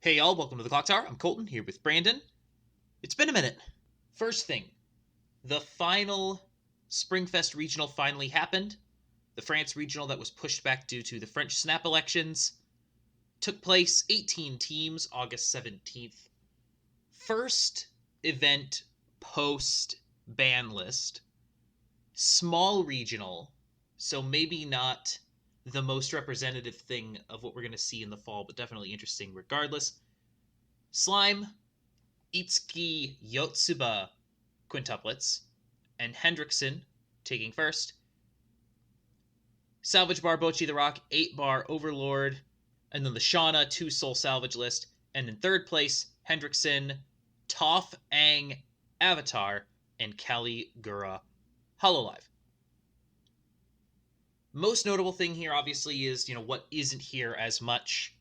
Hey y'all, welcome to the Clock Tower. I'm Colton here with Brandon. It's been a minute. First thing, the final Springfest regional finally happened. The France regional that was pushed back due to the French snap elections took place. 18 teams, August 17th. First event post ban list. Small regional, so maybe not the most representative thing of what we're going to see in the fall, but definitely interesting regardless. Slime, Itsuki Yotsuba quintuplets, and Hendrickson taking first. Salvage Bar Bochi the Rock, 8-bar Overlord, and then the Shauna 2 Soul Salvage list. And in third place, Hendrickson, Toph Ang Avatar, and Kali Gura Hololive. Most notable thing here, obviously, is, what isn't here as much.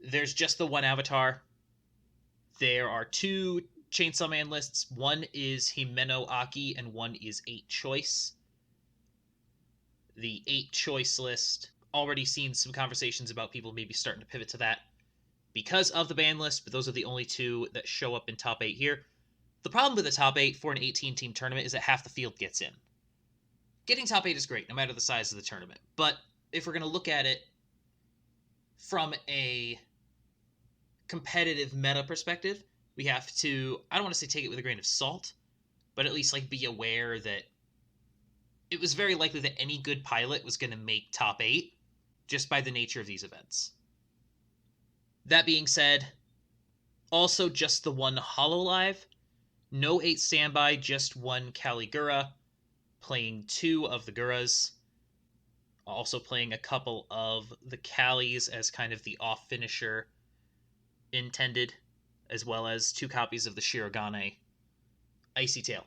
There's just the one Avatar. There are two Chainsaw Man lists. One is Himeno Aki, and one is 8 Choice. The 8 Choice list, already seen some conversations about people maybe starting to pivot to that because of the ban list, but those are the only two that show up in top 8 here. The problem with the top 8 for an 18-team tournament is that half the field gets in. Getting top 8 is great, no matter the size of the tournament. But if we're going to look at it from a competitive meta perspective, we have to, I don't want to say take it with a grain of salt, but at least be aware that it was very likely that any good pilot was going to make top 8 just by the nature of these events. That being said, also just the one Hololive, no 8 standby, just one Caligura, playing 2 of the Guras, also playing a couple of the Callies as kind of the off finisher intended, as well as 2 copies of the Shirogane Icy Tail.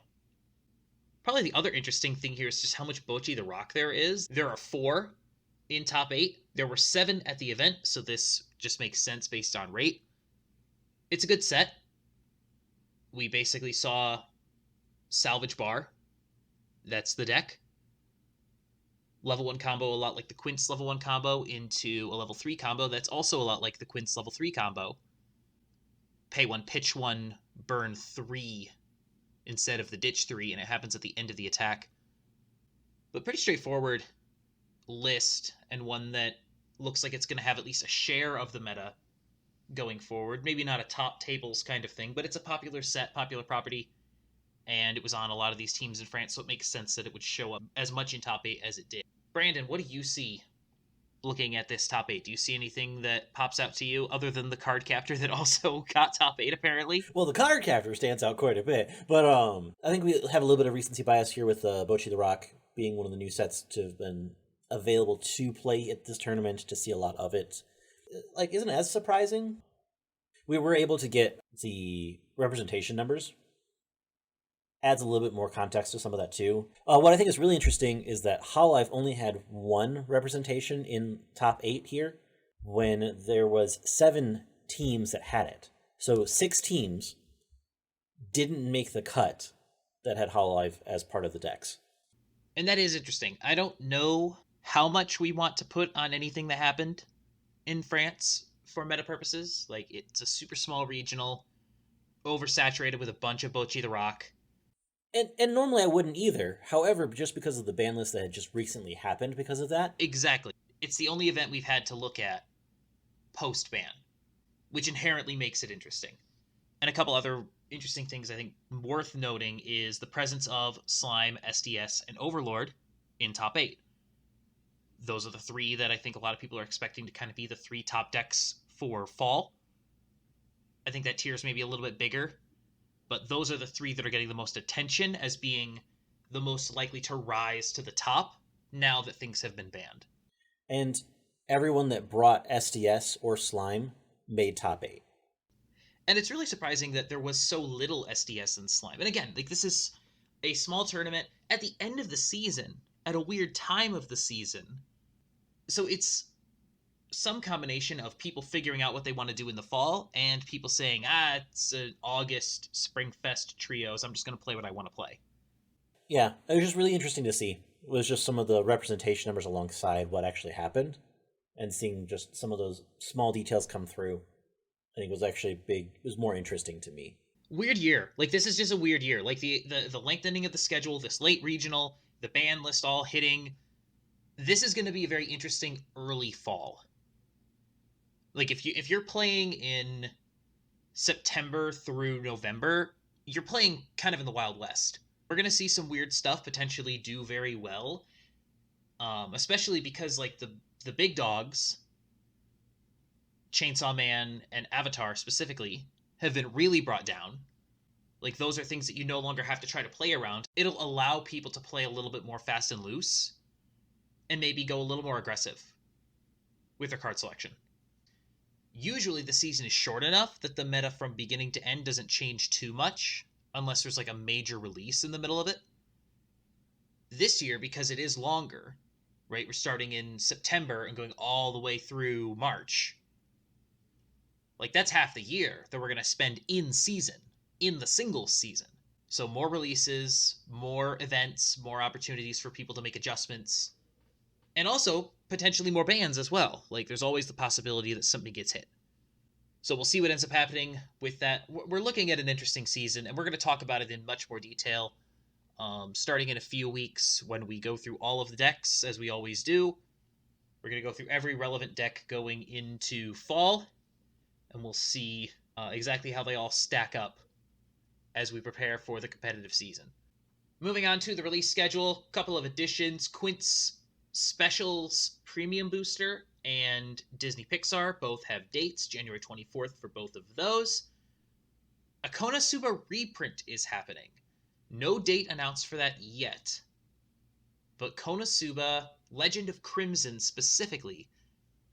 Probably the other interesting thing here is just how much Bochi the Rock there is. There are 4 in top 8. There were 7 at the event, so this just makes sense based on rate. It's a good set. We basically saw Salvage Bar. That's the deck. Level 1 combo, a lot like the Quince level 1 combo, into a level 3 combo that's also a lot like the Quince level 3 combo. Pay 1, pitch 1, burn 3 instead of the ditch 3, and it happens at the end of the attack. But pretty straightforward list, and one that looks like it's going to have at least a share of the meta going forward. Maybe not a top tables kind of thing, but it's a popular set, popular property, and it was on a lot of these teams in France, so it makes sense that it would show up as much in top 8 as it did. Brandon, what do you see looking at this top 8? Do you see anything that pops out to you other than the card captor that also got top 8 apparently? Well, the card captor stands out quite a bit, but I think we have a little bit of recency bias here with Bochi the Rock being one of the new sets to have been available to play at this tournament, to see a lot of it. Isn't it as surprising? We were able to get the representation numbers. Adds a little bit more context to some of that too. What I think is really interesting is that Hololive only had 1 representation in top 8 here, when there was 7 teams that had it. So 6 teams didn't make the cut that had Hololive as part of the decks. And that is interesting. I don't know how much we want to put on anything that happened in France for meta purposes. It's a super small regional, oversaturated with a bunch of Bochi the Rock. And normally I wouldn't either. However, just because of the ban list that had just recently happened because of that. Exactly. It's the only event we've had to look at post-ban, which inherently makes it interesting. And a couple other interesting things I think worth noting is the presence of Slime, SDS, and Overlord in top 8. Those are the 3 that I think a lot of people are expecting to kind of be the 3 top decks for fall. I think that tier is maybe a little bit bigger, but those are the 3 that are getting the most attention as being the most likely to rise to the top now that things have been banned. And everyone that brought SDS or Slime made top 8. And it's really surprising that there was so little SDS and Slime. And again, this is a small tournament at the end of the season, at a weird time of the season. So it's some combination of people figuring out what they want to do in the fall and people saying, it's an August Springfest trios. I'm just going to play what I want to play. Yeah, it was just really interesting to see. It was just some of the representation numbers alongside what actually happened and seeing just some of those small details come through. I think was actually big. It was more interesting to me. Weird year. Like, this is just a weird year. Like, the lengthening of the schedule, this late regional, the ban list all hitting. This is going to be a very interesting early fall. Like, if you're playing in September through November, you're playing kind of in the Wild West. We're going to see some weird stuff potentially do very well, especially because, like, the big dogs, Chainsaw Man and Avatar specifically, have been really brought down. Like, those are things that you no longer have to try to play around. It'll allow people to play a little bit more fast and loose and maybe go a little more aggressive with their card selection. Usually the season is short enough that the meta from beginning to end doesn't change too much unless there's like a major release in the middle of it. This year, because it is longer, right? We're starting in September and going all the way through March. Like, that's half the year that we're going to spend in season, in the single season. So more releases, more events, more opportunities for people to make adjustments, and also potentially more bans as well. Like, there's always the possibility that something gets hit. So we'll see what ends up happening with that. We're looking at an interesting season, and we're going to talk about it in much more detail starting in a few weeks when we go through all of the decks, as we always do. We're going to go through every relevant deck going into fall, and we'll see exactly how they all stack up as we prepare for the competitive season. Moving on to the release schedule, couple of additions. Quint's Specials Premium Booster and Disney Pixar both have dates, January 24th for both of those. A Konosuba reprint is happening. No date announced for that yet. But Konosuba, Legend of Crimson specifically,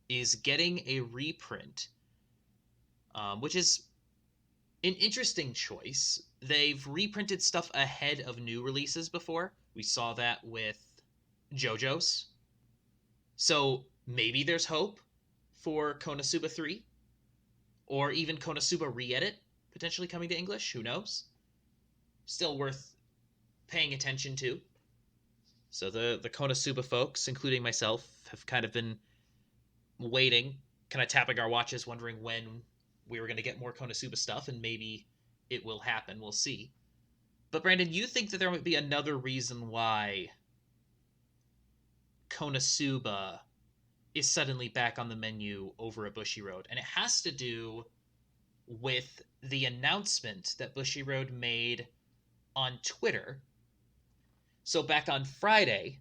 is getting a reprint, which is an interesting choice. They've reprinted stuff ahead of new releases before. We saw that with JoJo's. So maybe there's hope for Konosuba 3, or even Konosuba Re-Edit potentially coming to English. Who knows? Still worth paying attention to. So the Konosuba folks, including myself, have kind of been waiting, kind of tapping our watches, wondering when we were going to get more Konosuba stuff, and maybe it will happen. We'll see. But Brandon, you think that there might be another reason why Konosuba is suddenly back on the menu over at Bushiroad, and it has to do with the announcement that Bushiroad made on Twitter. So back on Friday,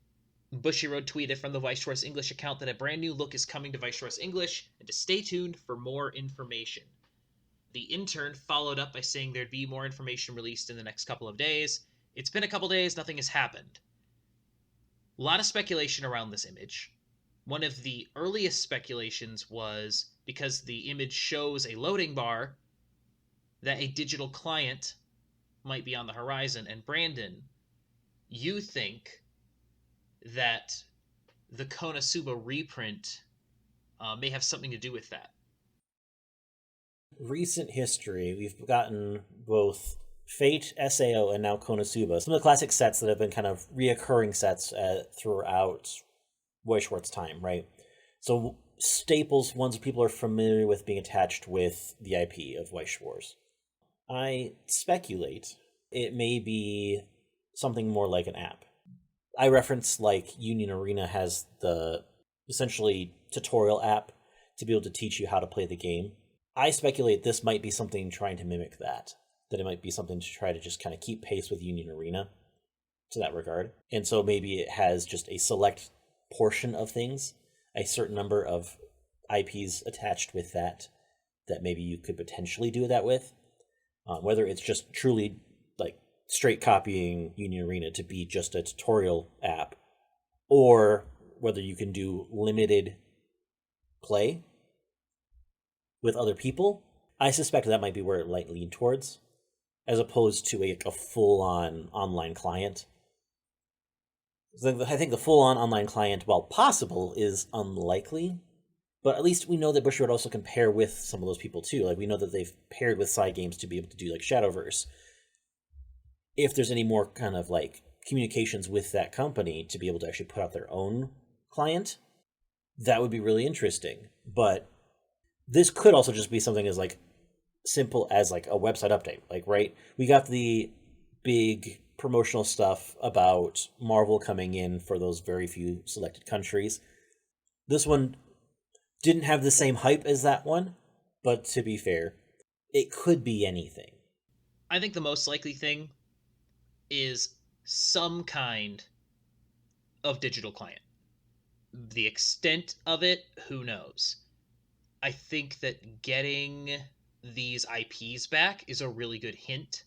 Bushiroad tweeted from the Weiss Schwarz English account that a brand new look is coming to Weiss Schwarz English, and to stay tuned for more information. The intern followed up by saying there'd be more information released in the next couple of days. It's been a couple days, nothing has happened. A lot of speculation around this image. One of the earliest speculations was because the image shows a loading bar that a digital client might be on the horizon. And Brandon, you think that the Konosuba reprint may have something to do with that? Recent history, we've gotten both Fate, SAO, and now Konosuba. Some of the classic sets that have been kind of reoccurring sets throughout Weiss Schwarz time, right? So staples, ones people are familiar with being attached with the IP of Weiss Schwarz. I speculate it may be something more like an app. I reference like Union Arena has the essentially tutorial app to be able to teach you how to play the game. I speculate this might be something trying to mimic that it might be something to try to just kind of keep pace with Union Arena to that regard. And so maybe it has just a select portion of things, a certain number of IPs attached with that maybe you could potentially do that with. Whether it's just truly like straight copying Union Arena to be just a tutorial app, or whether you can do limited play with other people. I suspect that might be where it might lean towards, as opposed to a full-on online client. I think the full-on online client, while possible, is unlikely, but at least we know that Bushiroad also can pair with some of those people too. Like, we know that they've paired with side games to be able to do like Shadowverse. If there's any more kind of like communications with that company to be able to actually put out their own client, that would be really interesting. But this could also just be something as like simple as like a website update. Like, right, we got the big promotional stuff about Marvel coming in for those very few selected countries. This one didn't have the same hype as that one, but to be fair, it could be anything. I think the most likely thing is some kind of digital client. The extent of it, who knows? I think that getting these IPs back is a really good hint.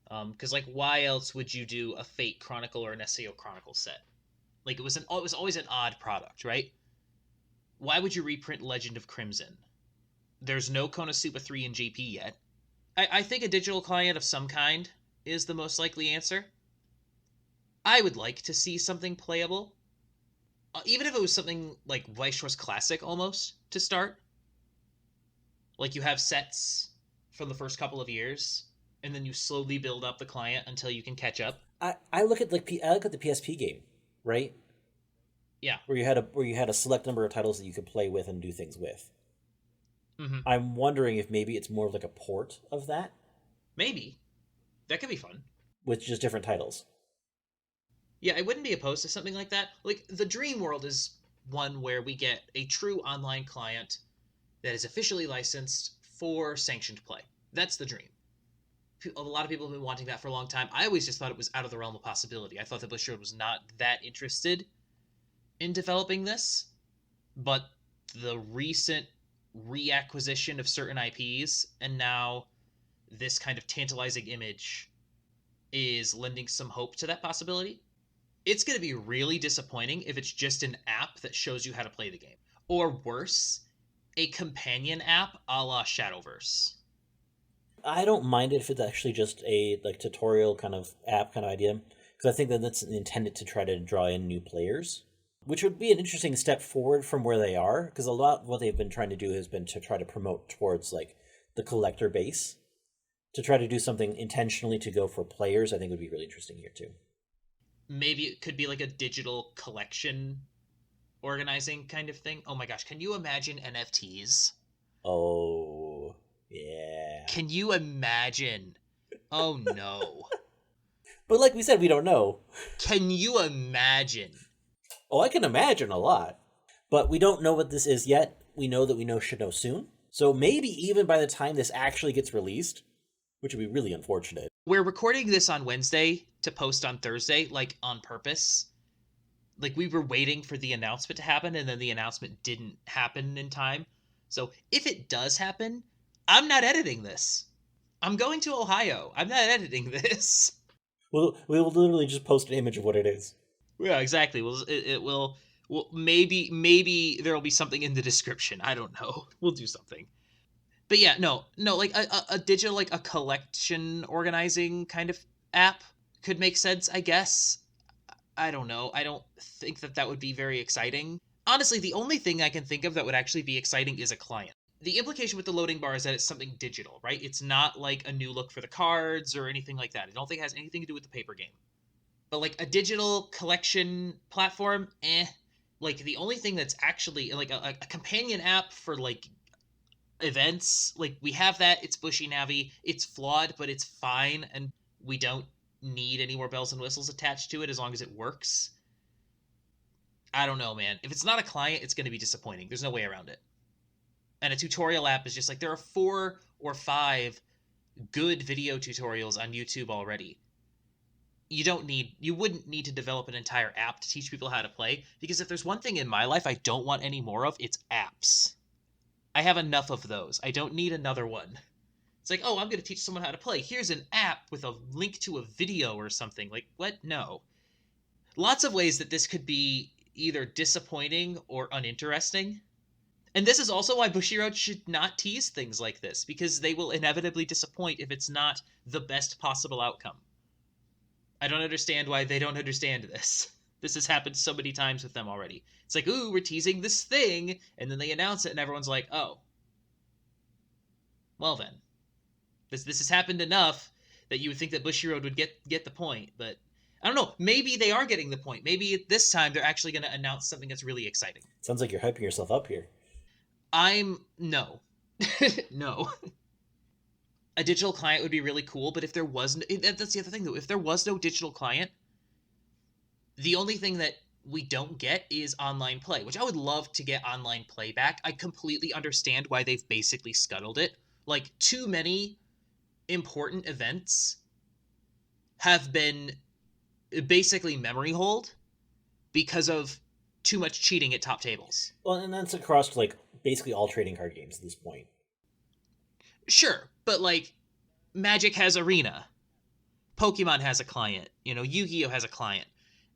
Because like, why else would you do a Fate Chronicle or an SAO Chronicle set? Like, it was always an odd product, right? Why would you reprint Legend of Crimson? There's no Konosuba 3 in JP yet. I think a digital client of some kind is the most likely answer. I would like to see something playable, even if it was something like Weiss Schwarz Classic almost to start. Like you have sets from the first couple of years, and then you slowly build up the client until you can catch up. I look at I look at the PSP game, right? Yeah. Where you had a select number of titles that you could play with and do things with. Mm-hmm. I'm wondering if maybe it's more like a port of that. Maybe. That could be fun. With just different titles. Yeah, I wouldn't be opposed to something like that. Like, the dream world is one where we get a true online client that is officially licensed for sanctioned play. That's the dream. A lot of people have been wanting that for a long time. I always just thought it was out of the realm of possibility. I thought that Bushiroad was not that interested in developing this, but the recent reacquisition of certain IPs and now this kind of tantalizing image is lending some hope to that possibility. It's going to be really disappointing if it's just an app that shows you how to play the game. Or worse, a companion app a la Shadowverse. I don't mind it if it's actually just a like tutorial kind of app kind of idea, because I think that that's intended to try to draw in new players, which would be an interesting step forward from where they are, because a lot of what they've been trying to do has been to try to promote towards like the collector base. To try to do something intentionally to go for players, I think would be really interesting here too. Maybe it could be like a digital collection organizing kind of thing. Oh my gosh, can you imagine NFTs? Oh, yeah. Can you imagine? Oh no. But like we said, we don't know. Can you imagine? Oh, I can imagine a lot. But we don't know what this is yet. We know that should know soon. So maybe even by the time this actually gets released, which would be really unfortunate. We're recording this on Wednesday to post on Thursday, like on purpose. Like we were waiting for the announcement to happen, and then the announcement didn't happen in time. So if it does happen, I'm not editing this. I'm going to Ohio. I'm not editing this. We'll literally just post an image of what it is. Yeah, exactly. Well, it will. Well, maybe there will be something in the description. I don't know. We'll do something. But yeah, no, like a digital, like a collection organizing kind of app could make sense, I guess. I don't know. I don't think that would be very exciting. Honestly, the only thing I can think of that would actually be exciting is a client. The implication with the loading bar is that it's something digital, right? It's not like a new look for the cards or anything like that. I don't think it has anything to do with the paper game. But like a digital collection platform, Like the only thing that's actually like a companion app for like events, like we have that. It's Bushy Navi. It's flawed, but it's fine, and we don't need any more bells and whistles attached to it as long as it works. I don't know, man. If it's not a client, it's going to be disappointing. There's no way around it. And a tutorial app is just like there are 4 or 5 good video tutorials on YouTube already. You wouldn't need to develop an entire app to teach people how to play, because if there's one thing in my life I don't want any more of, it's apps. I have enough of those. I don't need another one. It's like, oh, I'm going to teach someone how to play. Here's an app with a link to a video or something. Like, what? No. Lots of ways that this could be either disappointing or uninteresting. And this is also why Bushiroad should not tease things like this, because they will inevitably disappoint if it's not the best possible outcome. I don't understand why they don't understand this. This has happened so many times with them already. It's like, ooh, we're teasing this thing, and then they announce it, and everyone's like, oh. Well then. This has happened enough that you would think that Bushiroad would get the point, but I don't know. Maybe they are getting the point. Maybe this time they're actually going to announce something that's really exciting. Sounds like you're hyping yourself up here. No. No. A digital client would be really cool, but if there wasn't, that's the other thing though. If there was no digital client, the only thing that we don't get is online play, which I would love to get online play back. I completely understand why they've basically scuttled it. Like, too many important events have been basically memory hold because of too much cheating at top tables. Well, and that's across like basically all trading card games at this point. Sure, but like Magic has Arena, Pokemon has a client, Yu-Gi-Oh has a client,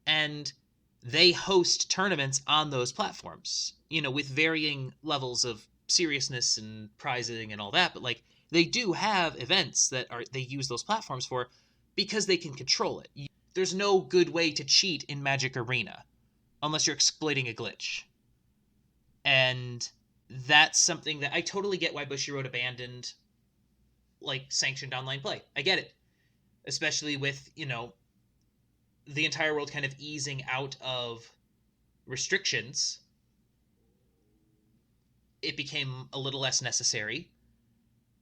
and they host tournaments on those platforms, with varying levels of seriousness and prizing and all that, but like they do have events that they use those platforms for because they can control it. There's no good way to cheat in Magic Arena unless you're exploiting a glitch. And that's something that I totally get why Bushiroad abandoned like sanctioned online play. I get it. Especially with, the entire world kind of easing out of restrictions, it became a little less necessary.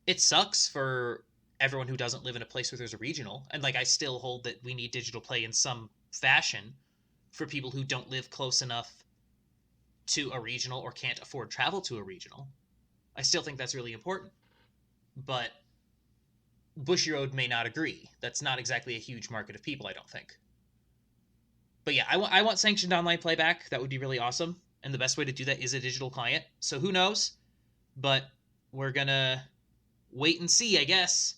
It sucks for everyone who doesn't live in a place where there's a regional. And like I still hold that we need digital play in some fashion for people who don't live close enough to a regional or can't afford travel to a regional. I still think that's really important. But Bushiroad may not agree. That's not exactly a huge market of people, I don't think. But yeah, I want sanctioned online playback. That would be really awesome. And the best way to do that is a digital client. So who knows? But we're going to wait and see, I guess.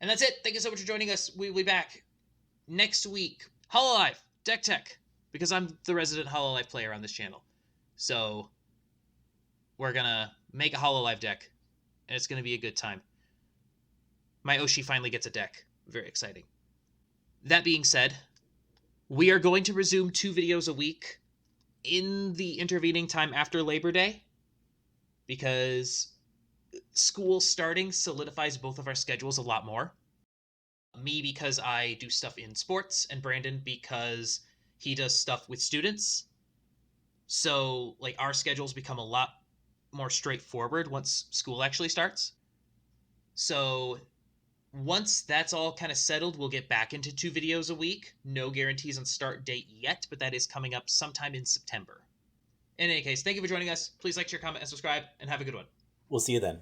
And that's it. Thank you so much for joining us. We'll be back next week. Hololive, Deck Tech, because I'm the resident Hololive player on this channel. So we're going to make a Hololive deck, and it's going to be a good time. My Oshi finally gets a deck. Very exciting. That being said, we are going to resume 2 videos a week in the intervening time after Labor Day, because school starting solidifies both of our schedules a lot more. Me because I do stuff in sports, and Brandon because he does stuff with students. So like our schedules become a lot more straightforward once school actually starts. So once that's all kind of settled, we'll get back into 2 videos a week. No guarantees on start date yet, but that is coming up sometime in September. In any case, thank you for joining us. Please like, share, comment, and subscribe, and have a good one. We'll see you then.